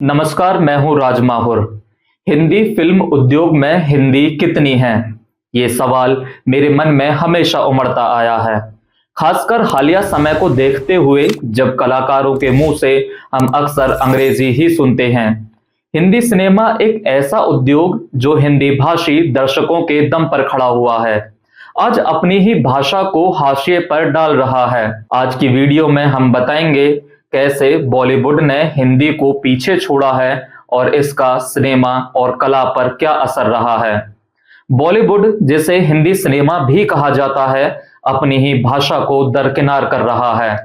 नमस्कार, मैं हूं राज माहुर। हिंदी फिल्म उद्योग में हिंदी कितनी है? ये सवाल मेरे मन में हमेशा उमड़ता आया है। खासकर हालिया समय को देखते हुए, जब कलाकारों के मुंह से हम अक्सर अंग्रेजी ही सुनते हैं। हिंदी सिनेमा एक ऐसा उद्योग जो हिंदी भाषी दर्शकों के दम पर खड़ा हुआ है, आज अपनी ही भाषा को हाशिए पर डाल रहा है। आज की वीडियो में हम बताएंगे कैसे बॉलीवुड ने हिंदी को पीछे छोड़ा है और इसका सिनेमा और कला पर क्या असर रहा है। बॉलीवुड, जिसे हिंदी सिनेमा भी कहा जाता है, अपनी ही भाषा को दरकिनार कर रहा है।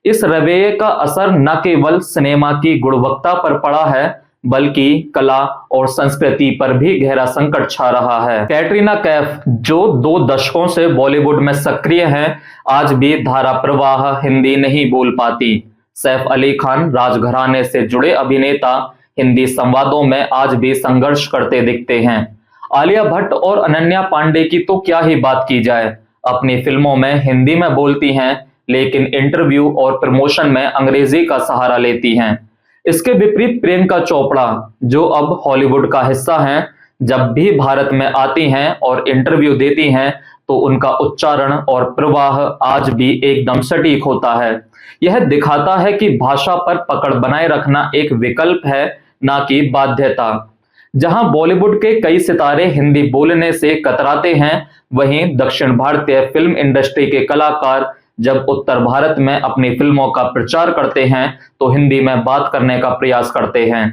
इस रवैये का असर न केवल सिनेमा की गुणवत्ता पर पड़ा है, बल्कि कला और संस्कृति पर भी गहरा संकट छा रहा है। कैटरीना कैफ, जो 2 दशकों से बॉलीवुड में सक्रिय हैं, आज भी धारा प्रवाह हिंदी नहीं बोल पाती। सैफ अली खान, राजघराने से जुड़े अभिनेता, हिंदी संवादों में आज भी संघर्ष करते दिखते हैं। आलिया भट्ट और अनन्या पांडे की तो क्या ही बात की जाए, अपनी फिल्मों में हिंदी में बोलती हैं, लेकिन इंटरव्यू और प्रमोशन में अंग्रेजी का सहारा लेती हैं। इसके विपरीत प्रियंका चोपड़ा, जो अब हॉलीवुड का हिस्सा हैं, जब भी भारत में आती हैं और इंटरव्यू देती हैं, तो उनका उच्चारण और प्रवाह आज भी एकदम सटीक होता है। यह दिखाता है कि भाषा पर पकड़ बनाए रखना एक विकल्प है, ना कि बाध्यता। जहां बॉलीवुड के कई सितारे हिंदी बोलने से कतराते हैं, वहीं दक्षिण भारतीय फिल्म इंडस्ट्री के कलाकार जब उत्तर भारत में अपनी फिल्मों का प्रचार करते हैं, तो हिंदी में बात करने का प्रयास करते हैं।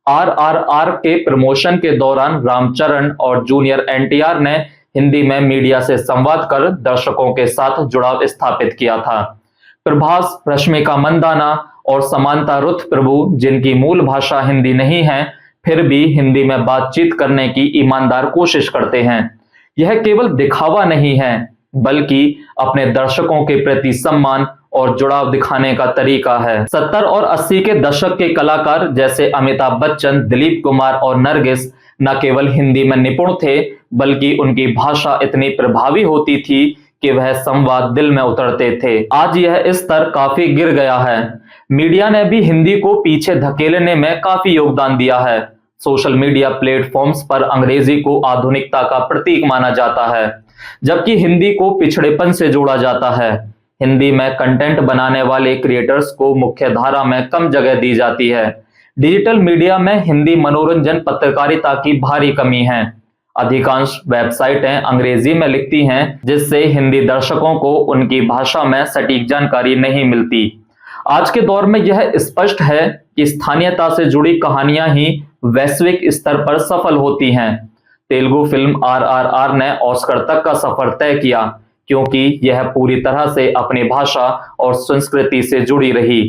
RRR के प्रमोशन के दौरान रामचरण और जूनियर NTR ने हिंदी में मीडिया से संवाद कर दर्शकों के साथ जुड़ाव स्थापित किया था। प्रभास, रश्मिका मंदाना और समांता रुथ प्रभु, जिनकी मूल भाषा हिंदी नहीं है, फिर भी हिंदी में बातचीत करने की ईमानदार कोशिश करते हैं। यह केवल दिखावा नहीं है, बल्कि अपने दर्शकों के प्रति सम्मान और जुड़ाव दिखाने का तरीका है। 70 और 80 के दशक के कलाकार जैसे अमिताभ बच्चन, दिलीप कुमार और नरगिस न केवल हिंदी में निपुण थे, बल्कि उनकी भाषा इतनी प्रभावी होती थी कि वह संवाद दिल में उतरते थे। आज यह स्तर काफी गिर गया है। मीडिया ने भी हिंदी को पीछे धकेलने में काफी योगदान दिया है। सोशल मीडिया प्लेटफॉर्म्स पर अंग्रेजी को आधुनिकता का प्रतीक माना जाता है, जबकि हिंदी को पिछड़ेपन से जोड़ा जाता है। हिंदी में कंटेंट बनाने वाले क्रिएटर्स को मुख्य धारा में कम जगह दी जाती है। डिजिटल मीडिया में हिंदी मनोरंजन पत्रकारिता की भारी कमी है। अधिकांश वेबसाइटें अंग्रेजी में लिखती हैं, जिससे हिंदी दर्शकों को उनकी भाषा में सटीक जानकारी नहीं मिलती। आज के दौर में यह स्पष्ट है कि स्थानीयता से जुड़ी कहानियां ही वैश्विक स्तर पर सफल होती हैं। तेलुगु फिल्म RRR ने ऑस्कर तक का सफर तय किया, क्योंकि यह पूरी तरह से अपनी भाषा और संस्कृति से जुड़ी रही।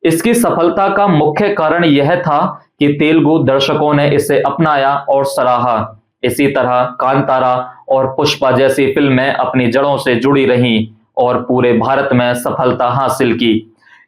इसकी सफलता का मुख्य कारण यह था कि तेलुगु दर्शकों ने इसे अपनाया और सराहा। इसी तरह कांतारा और पुष्पा जैसी फिल्में अपनी जड़ों से जुड़ी रहीं और पूरे भारत में सफलता हासिल की।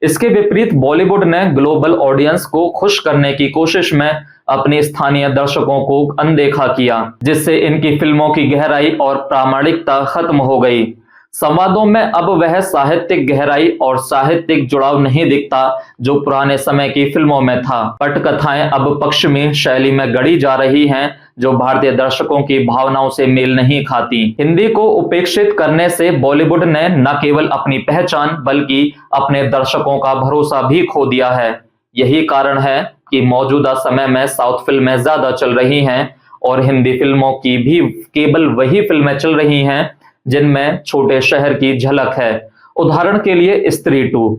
इसके विपरीत बॉलीवुड ने ग्लोबल ऑडियंस को खुश करने की कोशिश में अपने स्थानीय दर्शकों को अनदेखा किया, जिससे इनकी फिल्मों की गहराई और प्रामाणिकता खत्म हो गई। संवादों में अब वह साहित्यिक गहराई और साहित्यिक जुड़ाव नहीं दिखता जो पुराने समय की फिल्मों में था। पटकथाएं अब पश्चिमी शैली में गढ़ी जा रही हैं, जो भारतीय दर्शकों की भावनाओं से मेल नहीं खाती। हिंदी को उपेक्षित करने से बॉलीवुड ने न केवल अपनी पहचान, बल्कि अपने दर्शकों का भरोसा भी खो दिया है। यही कारण है कि मौजूदा समय में साउथ फिल्में ज्यादा चल रही हैं और हिंदी फिल्मों की भी केवल वही फिल्में चल रही हैं जिनमें छोटे शहर की झलक है। उदाहरण के लिए स्त्री 2।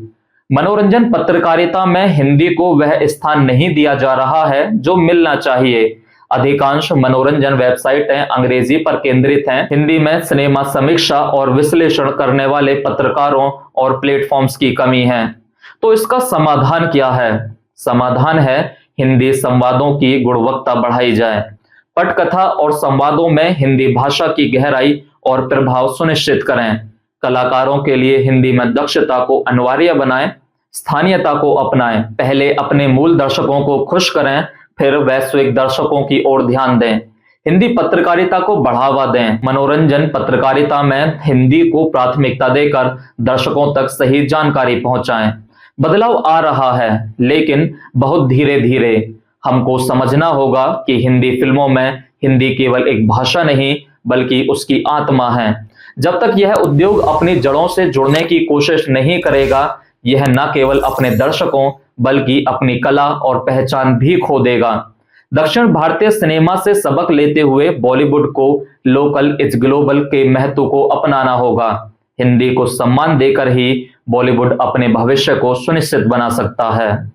मनोरंजन पत्रकारिता में हिंदी को वह स्थान नहीं दिया जा रहा है जो मिलना चाहिए। अधिकांश मनोरंजन वेबसाइटें अंग्रेजी पर केंद्रित हैं। हिंदी में सिनेमा समीक्षा और विश्लेषण करने वाले पत्रकारों और प्लेटफॉर्म्स की कमी है। तो इसका समाधान क्या है? समाधान है हिंदी संवादों की गुणवत्ता बढ़ाई जाए। पटकथा और संवादों में हिंदी भाषा की गहराई और प्रभाव सुनिश्चित करें। कलाकारों के लिए हिंदी में दक्षता को अनिवार्य बनाएं, स्थानीयता को अपनाएं। पहले अपने मूल दर्शकों को खुश करें, फिर वैश्विक दर्शकों की ओर ध्यान दें। हिंदी पत्रकारिता को बढ़ावा दें। मनोरंजन पत्रकारिता में हिंदी को प्राथमिकता देकर दर्शकों तक सही जानकारी पहुंचाएं। बदलाव आ रहा है, लेकिन बहुत धीरे धीरे। हमको समझना होगा कि हिंदी फिल्मों में हिंदी केवल एक भाषा नहीं बल्कि उसकी आत्मा है। जब तक यह उद्योग अपनी जड़ों से जुड़ने की कोशिश नहीं करेगा, यह न केवल अपने दर्शकों बल्कि अपनी कला और पहचान भी खो देगा। दक्षिण भारतीय सिनेमा से सबक लेते हुए बॉलीवुड को लोकल इज ग्लोबल के महत्व को अपनाना होगा। हिंदी को सम्मान देकर ही बॉलीवुड अपने भविष्य को सुनिश्चित बना सकता है।